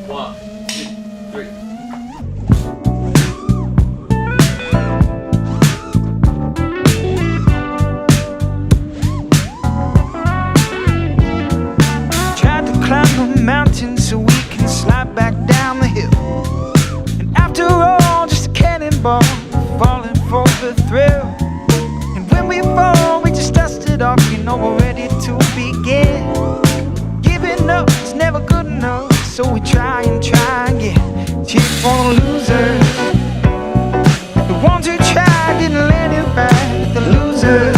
1, 2, 3. Tried to climb the mountain so we can slide back down the hill. And after all, just a cannonball falling for the thrill. And when we fall, we just dust it off, you know we're ready to begin. Giving up is never good enough, so we try and try again. Cheer for the losers, the ones who tried didn't let it back. The losers,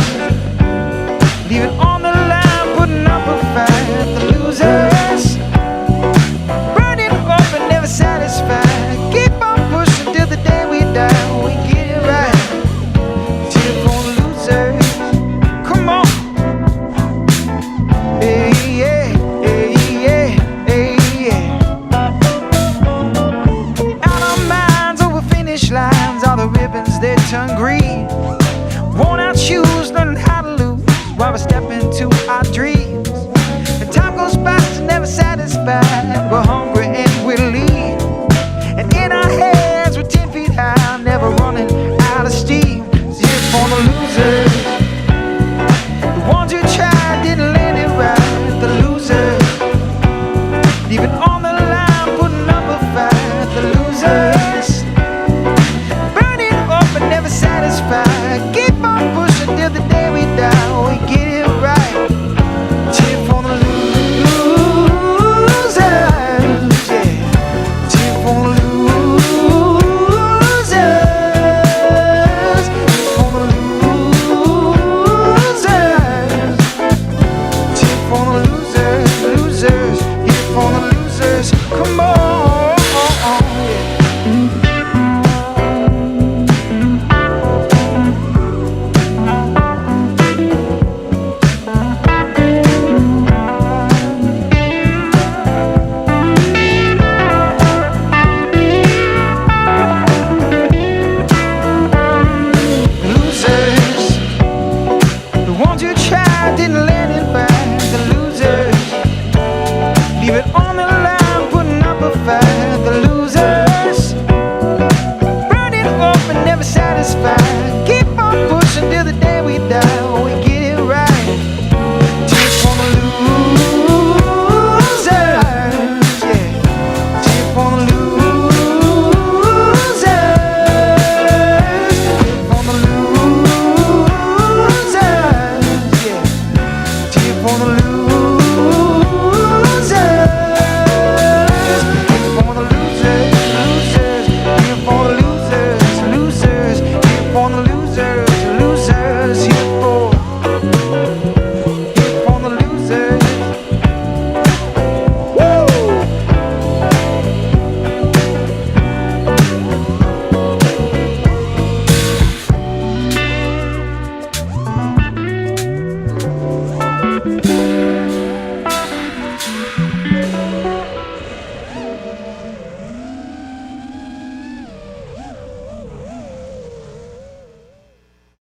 leave it on the line, putting up a fight. The losers, burning up and never satisfied. Keep on pushing till the day we die. We get it right. Cheer for the losers, come on. Hey, yeah, hey, yeah, hey, yeah. Out our minds over finish lines, all the ribbons they turn green. Worn out shoes, learning how to lose while we're stepping to